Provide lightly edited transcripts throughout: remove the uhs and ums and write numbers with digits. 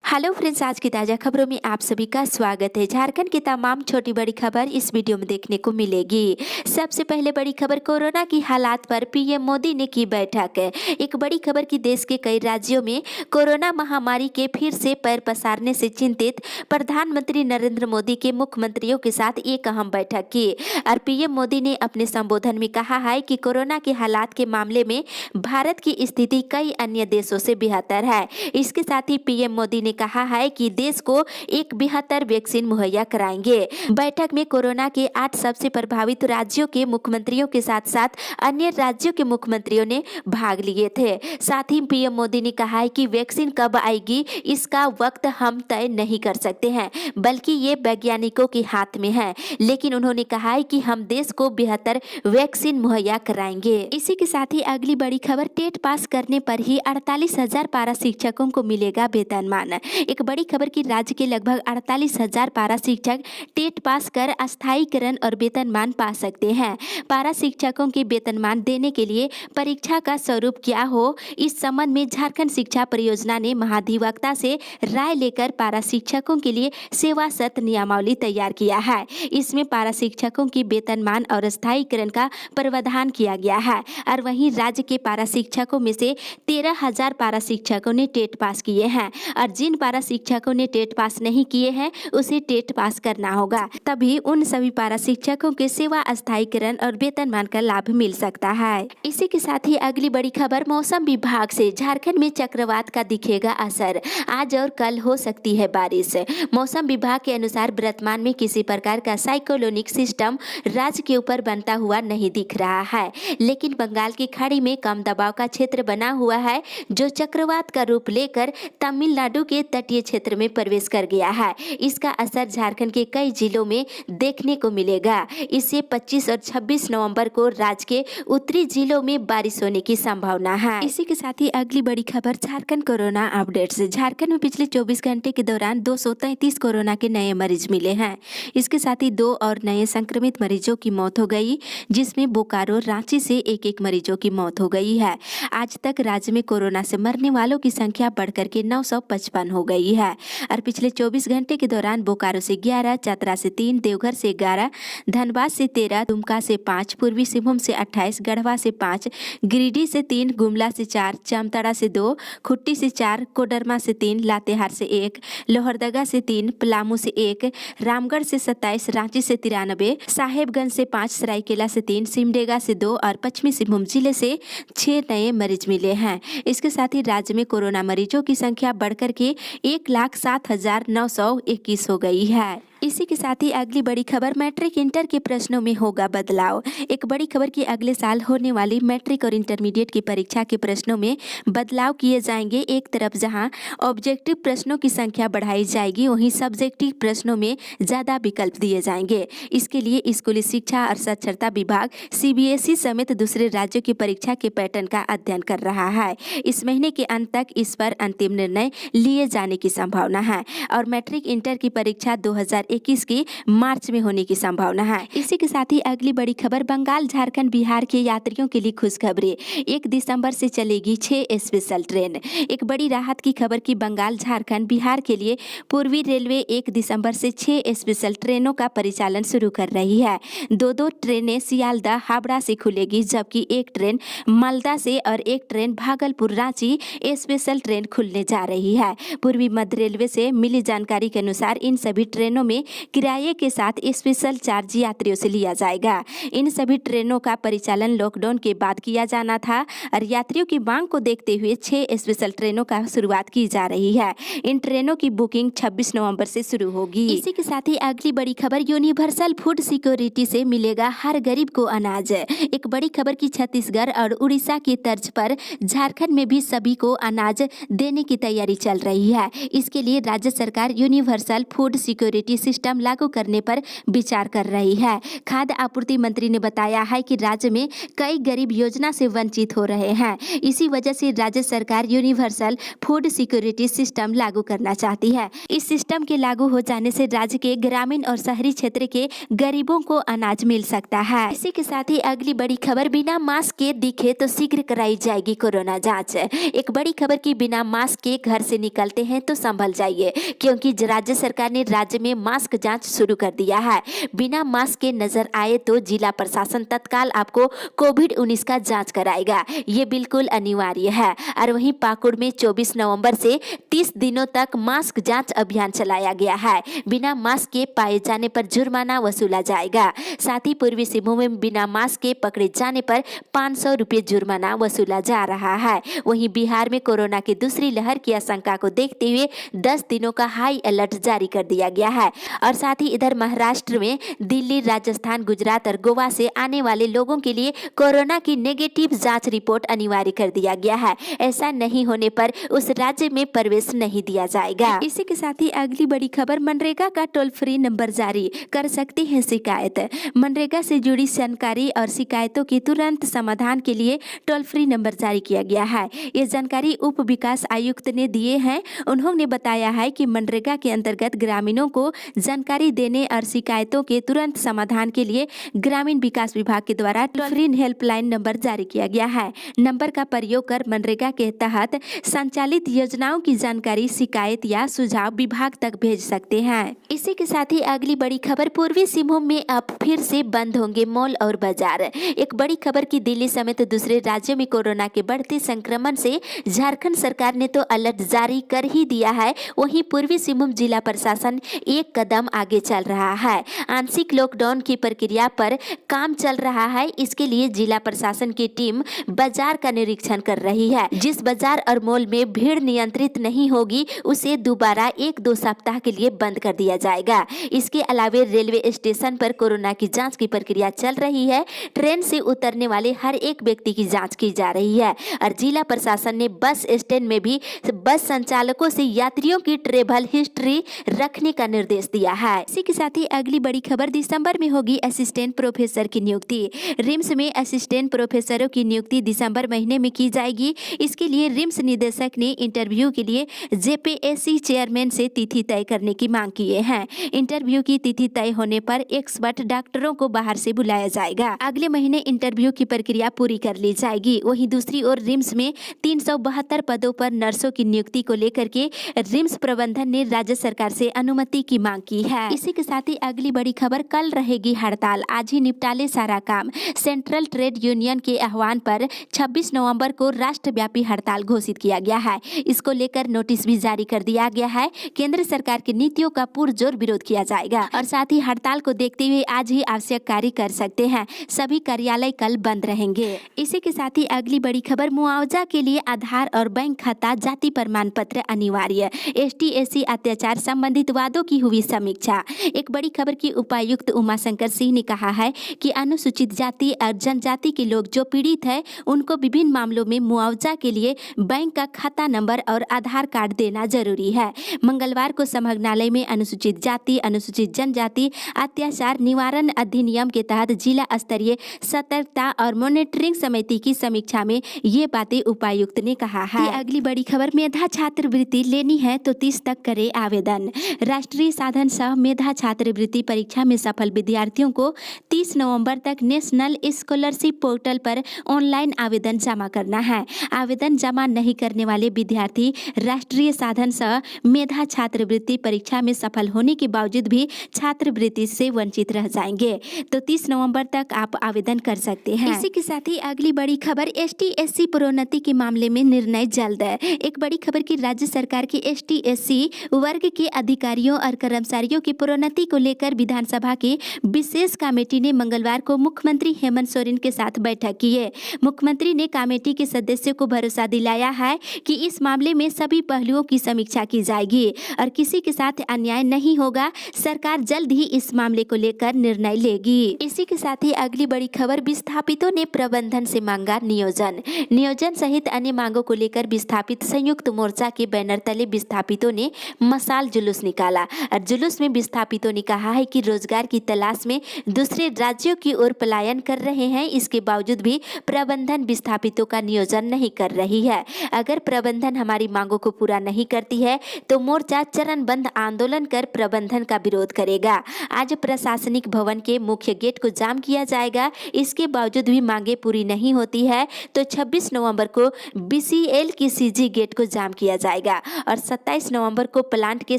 Hello friends, आज की ताज़ा खबरों में आप सभी का स्वागत है। झारखंड की तमाम छोटी बड़ी खबर इस वीडियो में देखने को मिलेगी। सबसे पहले बड़ी खबर, कोरोना की हालात पर पीएम मोदी ने की बैठक। एक बड़ी खबर की देश के कई राज्यों में कोरोना महामारी के फिर से पैर पसारने से चिंतित प्रधानमंत्री नरेंद्र मोदी के मुख्यमंत्रियों के साथ एक अहम बैठक की और पीएम मोदी ने अपने संबोधन में कहा है कि कोरोना के हालात के मामले में भारत की स्थिति कई अन्य देशों से बेहतर है। इसके साथ ही पीएम मोदी ने कहा है कि देश को एक बेहतर वैक्सीन मुहैया कराएंगे। बैठक में कोरोना के 8 सबसे प्रभावित राज्यों के मुख्यमंत्रियों के साथ साथ अन्य राज्यों के मुख्यमंत्रियों ने भाग लिए थे। साथ ही पीएम मोदी ने कहा है कि वैक्सीन कब आएगी इसका वक्त हम तय नहीं कर सकते हैं, बल्कि ये वैज्ञानिकों के हाथ में है। लेकिन उन्होंने कहा है कि हम देश को बेहतर वैक्सीन मुहैया कराएंगे। इसी के साथ ही अगली बड़ी खबर, टेट पास करने पर ही 48,000 पारा शिक्षकों को मिलेगा वेतनमान। एक बड़ी खबर की राज्य के लगभग 48,000 पारा शिक्षक टेट पास कर अस्थायीकरण और वेतनमान पा सकते हैं। पारा शिक्षकों के वेतनमान देने के लिए परीक्षा का स्वरूप क्या हो, इस संबंध में झारखंड शिक्षा परियोजना ने महाधिवक्ता से राय लेकर पारा शिक्षकों के लिए सेवा शर्त नियमावली तैयार किया है। इसमें पारा शिक्षकों की वेतनमान और स्थायीकरण का प्रावधान किया गया है। और वहीं राज्य के पारा शिक्षकों में से 13,000 पारा शिक्षकों ने टेट पास किए हैं और जिन पारा शिक्षकों ने टेट पास नहीं किए हैं उसे टेट पास करना होगा, तभी उन सभी पारा शिक्षकों के सेवा अस्थायीकरण और वेतनमान का लाभ मिल सकता है। इसी के साथ ही अगली बड़ी खबर, मौसम विभाग से झारखंड में चक्रवात का दिखेगा असर, आज और कल हो सकती है बारिश। मौसम विभाग के अनुसार वर्तमान में किसी प्रकार का साइक्लोनिक सिस्टम राज्य के ऊपर बनता हुआ नहीं दिख रहा है, लेकिन बंगाल की खाड़ी में कम दबाव का क्षेत्र बना हुआ है जो चक्रवात का रूप लेकर तमिलनाडु के तटीय क्षेत्र में प्रवेश कर गया है। इसका असर झारखंड के कई जिलों में देखने को मिलेगा। इससे 25 और 26 नवंबर को राज्य के उत्तरी जिलों में बारिश होने की संभावना है। इसी के साथ ही अगली बड़ी खबर, झारखंड कोरोना अपडेट्स। झारखंड में पिछले 24 घंटे के दौरान 233 कोरोना के नए मरीज मिले हैं। इसके साथ ही 2 और नए संक्रमित मरीजों की मौत हो गई, जिसमें बोकारो, रांची से एक मरीजों की मौत हो गई है। आज तक राज्य में कोरोना से मरने वालों की संख्या बढ़कर के 955 हो गई है। और पिछले 24 घंटे के दौरान बोकारो से 11, चतरा से 3, देवघर से 11, धनबाद से 13, दुमका से 5, पूर्वी सिंहभूम से 28, गढ़वा से 5, गिरिडीह से 3, गुमला से 4, जामताड़ा से 2, खुट्टी से 4, कोडरमा से 3, लातेहार से 1, लोहरदगा से 3, पलामू से 1, रामगढ़ से 27, रांची से 93, साहेबगंज से 5, सरायकेला से 3, सिमडेगा से 2 और पश्चिमी सिंहभूम जिले से 6 नए मरीज मिले हैं। इसके साथ ही राज्य में कोरोना मरीजों की संख्या बढ़कर के 1,07,921 हो गई है। इसी के साथ ही अगली बड़ी खबर, मैट्रिक इंटर के प्रश्नों में होगा बदलाव। एक बड़ी खबर की अगले साल होने वाली मैट्रिक और इंटरमीडिएट की परीक्षा के प्रश्नों में बदलाव किए जाएंगे। एक तरफ जहां ऑब्जेक्टिव प्रश्नों की संख्या बढ़ाई जाएगी, वहीं सब्जेक्टिव प्रश्नों में ज़्यादा विकल्प दिए जाएंगे। इसके लिए स्कूली शिक्षा और साक्षरता विभाग CBSE समेत दूसरे राज्यों की परीक्षा के पैटर्न का अध्ययन कर रहा है। इस महीने के अंत तक इस पर अंतिम निर्णय लिए जाने की संभावना है और मैट्रिक इंटर की परीक्षा 2021 की मार्च में होने की संभावना है। इसी के साथ ही अगली बड़ी खबर, बंगाल, झारखंड, बिहार के यात्रियों के लिए खुशखबरी। 1 दिसंबर से चलेगी 6 स्पेशल ट्रेन। एक बड़ी राहत की खबर की बंगाल, झारखंड, बिहार के लिए पूर्वी रेलवे 1 दिसंबर से 6 स्पेशल ट्रेनों का परिचालन शुरू कर रही है। 2 ट्रेनें सियालदह, हावड़ा से खुलेगी, जबकि 1 ट्रेन मालदा से और 1 train Bhagalpur, Ranchi special train खुलने जा रही है। पूर्वी मध्य रेलवे से मिली जानकारी के अनुसार इन सभी ट्रेनों में किराए के साथ स्पेशल चार्ज यात्रियों से लिया जाएगा। इन सभी ट्रेनों का परिचालन लॉकडाउन के बाद किया जाना था और यात्रियों की मांग को देखते हुए 6 स्पेशल ट्रेनों का शुरुआत की जा रही है। इन ट्रेनों की बुकिंग 26 नवंबर से शुरू होगी। इसी के साथ ही अगली बड़ी खबर, यूनिवर्सल फूड सिक्योरिटी से मिलेगा हर गरीब को अनाज। एक बड़ी खबर की छत्तीसगढ़ और उड़ीसा की तर्ज पर झारखंड में भी सभी को अनाज देने की तैयारी चल रही है। इसके लिए राज्य सरकार universal food security system system लागू करने पर विचार कर रही है। खाद्य आपूर्ति मंत्री ने बताया है कि राज्य में कई गरीब योजना से वंचित हो रहे हैं। इसी वजह से राज्य सरकार यूनिवर्सल फूड सिक्योरिटी सिस्टम लागू करना चाहती है। इस सिस्टम के लागू हो जाने से राज्य के ग्रामीण और शहरी क्षेत्र के गरीबों को अनाज मिल सकता है। इसी के साथ ही अगली बड़ी खबर, बिना मास्क के दिखे तो शीघ्र कराई जाएगी कोरोना जांच। एक बड़ी खबर की बिना मास्क के घर से निकलते हैं तो संभल जाइए, क्योंकि राज्य सरकार ने राज्य में मास्क जांच शुरू कर दिया है। बिना मास्क के नजर आए तो जिला प्रशासन तत्काल आपको कोविड-19 का जांच कराएगा। ये बिल्कुल अनिवार्य है। और वहीं पाकुड़ में 24 नवंबर से 30 दिनों तक मास्क जांच अभियान चलाया गया है। बिना मास्क के पाए जाने पर जुर्माना वसूला जाएगा। साथ ही पूर्वी सिंहभूम में बिना मास्क के पकड़े जाने पर 500 रुपये जुर्माना वसूला जा रहा है। वहीं बिहार में कोरोना की दूसरी लहर की आशंका को देखते हुए 10 दिनों का हाई अलर्ट जारी कर दिया गया है। और साथ ही इधर महाराष्ट्र में दिल्ली, राजस्थान, गुजरात और गोवा से आने वाले लोगों के लिए कोरोना की नेगेटिव जांच रिपोर्ट अनिवार्य कर दिया गया है। ऐसा नहीं होने पर उस राज्य में प्रवेश नहीं दिया जाएगा। इसी के साथ ही अगली बड़ी खबर, मनरेगा का टोल फ्री नंबर जारी, कर सकते हैं शिकायत। मनरेगा से जुड़ी जानकारी और शिकायतों के तुरंत समाधान के लिए टोल फ्री नंबर जारी किया गया है। ये जानकारी उप विकास आयुक्त ने दिए हैं। उन्होंने बताया है कि मनरेगा के अंतर्गत ग्रामीणों को जानकारी देने और शिकायतों के तुरंत समाधान के लिए ग्रामीण विकास विभाग के द्वारा टोल फ्री हेल्पलाइन नंबर जारी किया गया है। नंबर का प्रयोग कर मनरेगा के तहत संचालित योजनाओं की जानकारी, शिकायत या सुझाव विभाग तक भेज सकते हैं। इसी के साथ ही अगली बड़ी खबर, पूर्वी सिंहभूम में अब फिर से बंद होंगे मॉल और बाजार। एक बड़ी खबर की दिल्ली समेत दूसरे राज्यों में कोरोना के बढ़ते संक्रमण से झारखंड सरकार ने तो अलर्ट जारी कर ही दिया है। वहीं पूर्वी सिंहभूम जिला प्रशासन एक कदम आगे चल रहा है। आंशिक लॉकडाउन की प्रक्रिया पर काम चल रहा है। इसके लिए जिला प्रशासन की टीम बाजार का निरीक्षण कर रही है। जिस बाजार और मॉल में भीड़ नियंत्रित नहीं होगी उसे दोबारा 1-2 सप्ताह के लिए बंद कर दिया जाएगा। इसके अलावा रेलवे स्टेशन पर कोरोना की जांच की प्रक्रिया चल रही है। ट्रेन से उतरने वाले हर एक व्यक्ति की जांच की जा रही है। और जिला प्रशासन ने बस स्टैंड में भी बस संचालकों से यात्रियों की ट्रेवल हिस्ट्री रखने का निर्देश दिया है। इसी के साथ ही अगली बड़ी खबर, दिसंबर में होगी असिस्टेंट प्रोफेसर की नियुक्ति। रिम्स में असिस्टेंट प्रोफेसरों की नियुक्ति दिसंबर महीने में की जाएगी। इसके लिए रिम्स निदेशक ने इंटरव्यू के लिए जेपीएससी चेयरमैन से तिथि तय करने की मांग किए हैं। इंटरव्यू की तिथि तय होने पर एक्सपर्ट डॉक्टरों को बाहर से बुलाया जाएगा। अगले महीने इंटरव्यू की प्रक्रिया पूरी कर ली जाएगी। वहीं दूसरी ओर रिम्स में 372 पदों पर नर्सों की नियुक्ति को लेकर के रिम्स प्रबंधन ने राज्य सरकार से अनुमति की मांग की है। इसी के साथ ही अगली बड़ी खबर, कल रहेगी हड़ताल, आज ही निपटाले सारा काम। सेंट्रल ट्रेड यूनियन के आह्वान पर 26 नवंबर को राष्ट्रव्यापी हड़ताल घोषित किया गया है। इसको लेकर नोटिस भी जारी कर दिया गया है। केंद्र सरकार की नीतियों का पुरजोर विरोध किया जाएगा। और साथ ही हड़ताल को देखते हुए आज ही आवश्यक कार्य कर सकते हैं। सभी कार्यालय कल बंद रहेंगे। इसी के साथ ही अगली बड़ी खबर, मुआवजा के लिए आधार और बैंक खाता, जाति प्रमाण पत्र अनिवार्य। ST/SC अत्याचार संबंधित वादों की हुई समीक्षा। एक बड़ी खबर की उपायुक्त उमाशंकर सिंह ने कहा है कि अनुसूचित जाति और जनजाति के लोग जो पीड़ित है उनको विभिन्न मामलों में मुआवजा के लिए बैंक का खाता नंबर और आधार कार्ड देना जरूरी है। मंगलवार को समाहरणालय में अनुसूचित जाति, अनुसूचित जनजाति अत्याचार निवारण अधिनियम के तहत जिला स्तरीय सतर्कता और मॉनिटरिंग समिति की समीक्षा में ये बातें उपायुक्त ने कहा है। अगली बड़ी खबर, मेधा छात्रवृत्ति लेनी है तो 30 तक करे आवेदन। राष्ट्रीय साधन सह मेधा छात्रवृत्ति परीक्षा में सफल विद्यार्थियों को 30 नवंबर तक नेशनल स्कॉलरशिप पोर्टल पर ऑनलाइन आवेदन जमा करना है। आवेदन जमा नहीं करने वाले विद्यार्थी राष्ट्रीय साधन सह मेधा छात्रवृत्ति परीक्षा में सफल होने के बावजूद भी छात्रवृत्ति से वंचित रह जाएंगे। तो 30 नवंबर तक आप आवेदन कर सकते हैं। इसी के साथ ही अगली बड़ी खबर, ST/SC प्रोन्नति के मामले में निर्णय जल्द। एक बड़ी खबर की राज्य सरकार की ST/SC वर्ग के अधिकारियों और कर्मचारियों की प्रोन्नति को लेकर विधानसभा की विशेष कमेटी ने मंगलवार को मुख्यमंत्री हेमंत सोरेन के साथ बैठक की है। मुख्यमंत्री ने कमेटी के सदस्यों को भरोसा दिलाया है कि इस मामले में सभी पहलुओं की समीक्षा की जाएगी और किसी के साथ अन्याय नहीं होगा। सरकार जल्द ही इस मामले को लेकर निर्णय लेगी। इसी के साथ ही अगली बड़ी खबर, विस्थापितों ने प्रबंधन से मांगा नियोजन सहित अन्य मांगों को लेकर विस्थापित संयुक्त मोर्चा के बैनर तले विस्थापितों ने मशाल जुलूस निकाला और जुलूस जुलूस में विस्थापितों ने कहा है कि रोजगार की तलाश में दूसरे राज्यों की ओर पलायन कर रहे हैं। इसके बावजूद भी प्रबंधन विस्थापितों का नियोजन नहीं कर रही है। अगर प्रबंधन हमारी मांगों को पूरा नहीं करती है तो मोर्चा चरणबद्ध आंदोलन कर प्रबंधन का विरोध करेगा। आज प्रशासनिक भवन के मुख्य गेट को जाम किया जाएगा। इसके बावजूद भी मांगे पूरी नहीं होती है तो 26 नवंबर को बीसीएल की सीजी गेट को जाम किया जाएगा और 27 नवंबर को प्लांट के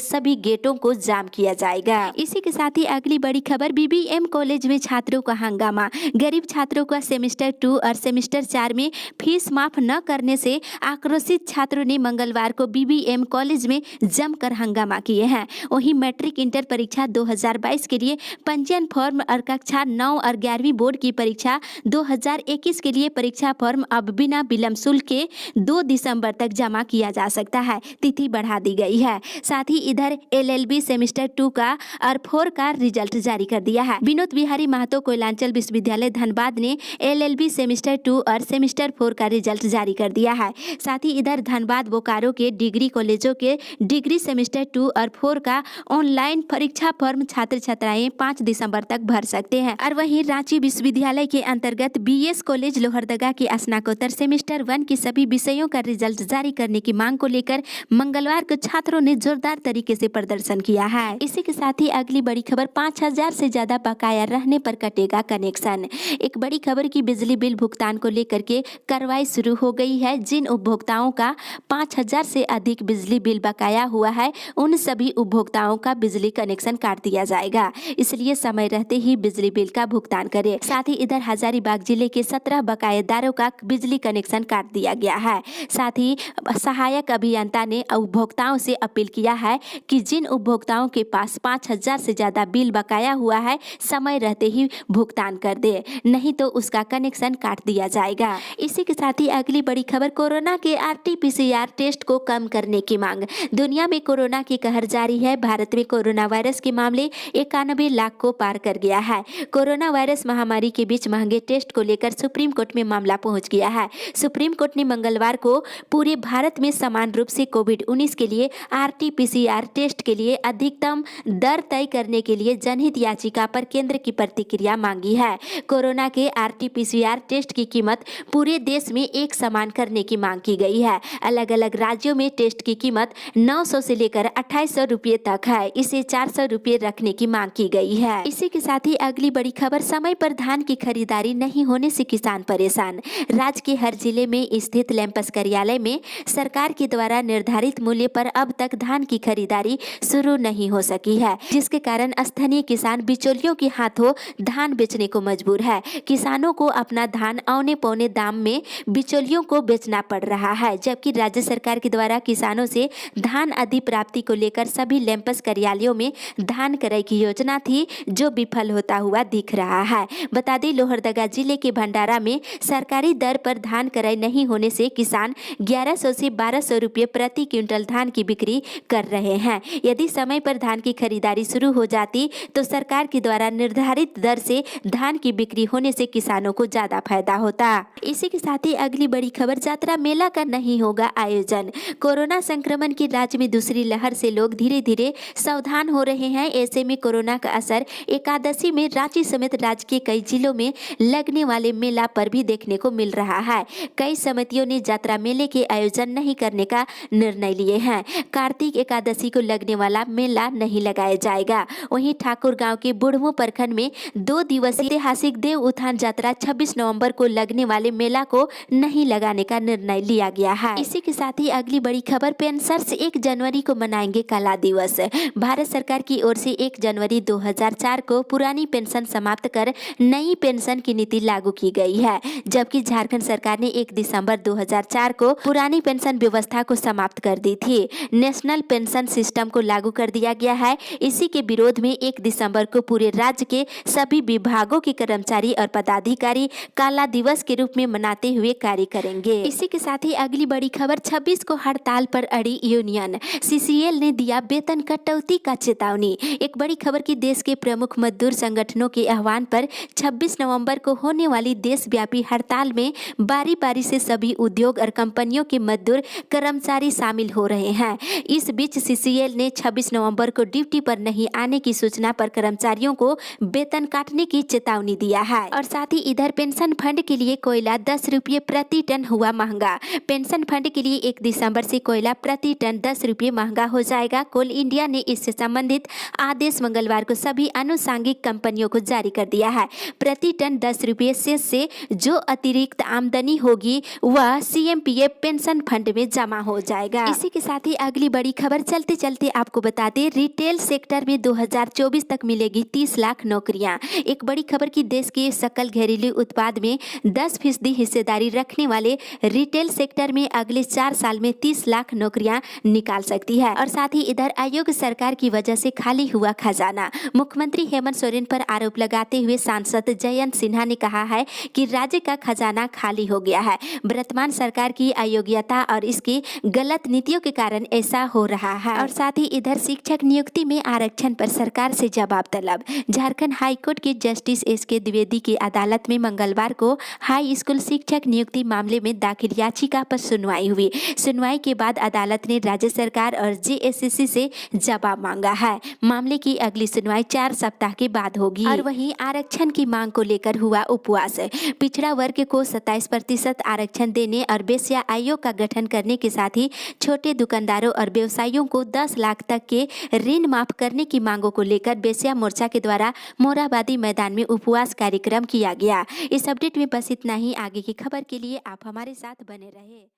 सभी गेटों को जाम किया जाएगा। इसी के साथ ही अगली बड़ी खबर, बीबीएम कॉलेज में छात्रों का हंगामा। गरीब छात्रों का सेमेस्टर 2 और सेमेस्टर 4 में फीस माफ न करने से आक्रोशित छात्रों ने मंगलवार को बीबीएम कॉलेज में जमकर हंगामा किए हैं। वहीं मैट्रिक इंटर परीक्षा 2022 के लिए पंजीयन फॉर्म और कक्षा 9 और 11वीं बोर्ड की परीक्षा 2021 के लिए परीक्षा फॉर्म अब बिना विलंब शुल्क के 2 दिसंबर तक जमा किया जा सकता है। तिथि बढ़ा दी गई है। साथ ही इधर एलएलबी सेमेस्टर 2 का और 4 का रिजल्ट जारी कर दिया है। विनोद बिहारी महतो कोयलांचल विश्वविद्यालय धनबाद ने एलएलबी सेमेस्टर 2 और सेमेस्टर 4 का रिजल्ट जारी कर दिया है। साथ ही इधर धनबाद बोकारो के डिग्री कॉलेजों के डिग्री सेमेस्टर 2 और 4 का ऑनलाइन परीक्षा फॉर्म छात्र छात्राएं 5 दिसंबर तक भर सकते हैं। और वहीं रांची विश्वविद्यालय के अंतर्गत बीएस कॉलेज लोहरदगा के स्नातकोत्तर सेमेस्टर 1 के सभी विषयों का रिजल्ट जारी करने की मांग को लेकर मंगलवार को छात्रों ने जोरदार तरीके से प्रदर्शन किया है। इसी के साथ ही अगली बड़ी खबर, 5000 से ज्यादा बकाया रहने पर कटेगा कनेक्शन। एक बड़ी खबर की बिजली बिल भुगतान को लेकर के कार्रवाई शुरू हो गई है। जिन उपभोक्ताओं का 5000 से अधिक बिजली बिल बकाया हुआ है उन सभी उपभोक्ताओं का बिजली कनेक्शन काट दिया जाएगा। इसलिए समय रहते ही बिजली बिल का भुगतान करें। साथ ही इधर हजारीबाग जिले के 17 बकायेदारों का बिजली कनेक्शन काट दिया गया है। साथ ही सहायक अभियंता ने उपभोक्ताओं से अपील किया है कि जिन उपभोक्ताओं के पास 5000 से ज्यादा बिल बकाया हुआ है समय रहते ही भुगतान कर दे, नहीं तो उसका कनेक्शन काट दिया जाएगा। इसी के साथ ही अगली बड़ी खबर, कोरोना के आरटीपीसीआर टेस्ट को कम करने की मांग। दुनिया में कोरोना की कहर जारी है। भारत में कोरोना वायरस के मामले 91 लाख को पार कर गया है। कोरोना वायरस महामारी के बीच महंगे टेस्ट को लेकर सुप्रीम कोर्ट में मामला पहुंच गया है। सुप्रीम कोर्ट ने मंगलवार को पूरे भारत में समान रूप से कोविड-19 के लिए आरटीपीसीआर टेस्ट के लिए अधिकतम दर तय करने के लिए जनहित याचिका पर केंद्र की प्रतिक्रिया मांगी है। कोरोना के आरटीपीसीआर टेस्ट की कीमत पूरे देश में एक समान करने की मांग की गई है। अलग अलग राज्यों में टेस्ट की कीमत 900 से लेकर 2800 रुपये तक है। इसे 400 रुपये रखने की मांग की गई है। इसी के साथ ही अगली बड़ी खबर, समय पर धान की खरीदारी नहीं होने से किसान परेशान। राज्य के हर जिले में स्थित लैंपस कार्यालय में सरकार के द्वारा निर्धारित मूल्य पर अब तक धान की खरीदारी शुरू नहीं हो सकी है, जिसके कारण स्थानीय किसान बिचौलियों के हाथों धान बेचने को मजबूर है। किसानों को अपना धान औने पौने दाम में बिचौलियों को बेचना पड़ रहा है, जबकि राज्य सरकार के द्वारा किसानों से धान अधिप्राप्ति को लेकर सभी लैंपस कार्यालयों में धान क्रय की योजना थी, जो विफल होता हुआ दिख रहा है। बता दें, लोहरदगा जिले के भंडारा में सरकारी दर पर धान क्रय नहीं होने से किसान 1100 से 1200 रुपये प्रति क्विंटल धान की बिक्री कर रहे हैं। यदि समय पर धान की खरीदारी शुरू हो जाती तो सरकार के द्वारा निर्धारित दर से धान की बिक्री होने से किसानों को ज्यादा फायदा होता। इसी के साथ ही अगली बड़ी खबर, यात्रा मेला का नहीं होगा आयोजन। कोरोना संक्रमण की राज्य में दूसरी लहर से लोग धीरे धीरे सावधान हो रहे हैं। ऐसे में कोरोना का असर एकादशी में रांची समेत राज्य के कई जिलों में लगने वाले मेला पर भी देखने को मिल रहा है। कई समितियों ने यात्रा मेले के आयोजन नहीं करने का निर्णय लिए हैं। कार्तिक एकादशी को लगने वाला मेला नहीं लगाया जाएगा। वहीं ठाकुर गांव के बुढ़मू प्रखंड में 2 दिवसीय ऐतिहासिक देव उत्थान यात्रा 26 नवंबर को लगने वाले मेला को नहीं लगाने का निर्णय लिया गया है। इसी के साथ ही अगली बड़ी खबर, पेंशनर्स 1 जनवरी को मनाएंगे काला दिवस। भारत सरकार की ओर से 1 जनवरी 2004 को पुरानी पेंशन समाप्त कर नई पेंशन की नीति लागू की गई है, जबकि झारखंड सरकार ने 1 दिसंबर 2004 को पुरानी पेंशन व्यवस्था को समाप्त कर दी थी। नेशनल पेंशन सिस्टम को लागू कर दिया गया है। इसी के विरोध में 1 दिसंबर को पूरे राज्य के सभी विभागों के कर्मचारी और पदाधिकारी काला दिवस के रूप में मनाते हुए कार्य करेंगे। इसी के साथ ही अगली बड़ी खबर, 26 को हड़ताल पर अड़ी यूनियन। सीसीएल ने दिया वेतन कटौती का चेतावनी। एक बड़ी खबर की देश के प्रमुख मजदूर संगठनों के आह्वान पर 26 नवंबर को होने वाली देशव्यापी हड़ताल में बारी बारी से सभी उद्योग और कंपनियों के मजदूर कर्मचारी शामिल हो रहे हैं। इस बीच सीसीएल ने 26 नवंबर को ड्यूटी पर नहीं आने की सूचना पर कर्मचारियों को वेतन काटने की चेतावनी दिया है। और साथ ही इधर पेंशन फंड के लिए कोयला 10 रुपये प्रति टन हुआ महंगा। पेंशन फंड के लिए 1 दिसंबर से कोयला प्रति टन 10 रुपये महंगा हो जाएगा। कोल इंडिया ने इससे संबंधित आदेश मंगलवार को सभी आनुषंगिक कंपनियों को जारी कर दिया है। प्रति टन 10 रुपये से जो अतिरिक्त आमदनी होगी वह CMPF पेंशन फंड में जमा हो जाएगा। इसी के साथ ही अगली बड़ी खबर चलते चलते आपको बता दें, रिटेल सेक्टर में 2024 तक मिलेगी 30 लाख नौकरियां। एक बड़ी खबर की देश के सकल घरेलू उत्पाद में 10% हिस्सेदारी रखने वाले रिटेल सेक्टर में अगले 4 साल में 30 लाख नौकरियां निकाल सकती है। और साथ ही इधर अयोग्य सरकार की वजह से खाली हुआ खजाना। मुख्यमंत्री हेमंत सोरेन पर आरोप लगाते हुए सांसद जयंत सिन्हा ने कहा है कि राज्य का खजाना खाली हो गया है। वर्तमान सरकार की अयोग्यता और इसकी गलत नीतियों के कारण ऐसा हो रहा है। और साथ ही इधर शिक्षक नियुक्ति में आरक्षण पर सरकार से जवाब तलब। झारखंड हाईकोर्ट के जस्टिस SK द्विवेदी की अदालत में मंगलवार को हाई स्कूल शिक्षक नियुक्ति मामले में दाखिल याचिका पर सुनवाई हुई। सुनवाई के बाद अदालत ने राज्य सरकार और JSSC से जवाब मांगा है। मामले की अगली सुनवाई 4 सप्ताह के बाद होगी। और वहीं आरक्षण की मांग को लेकर हुआ उपवास। पिछड़ा वर्ग को 27% आरक्षण देने और वेश्या आयोग का गठन करने के साथ ही छोटे दुकानदारों और व्यवसायियों को 10 लाख तक के ऋण माफ करने की मांगों को लेकर वेश्या मोर्चा के द्वारा मोरहाबादी मैदान में उपवास कार्यक्रम किया गया। इस अपडेट में बस इतना ही। आगे की खबर के लिए आप हमारे साथ बने रहे।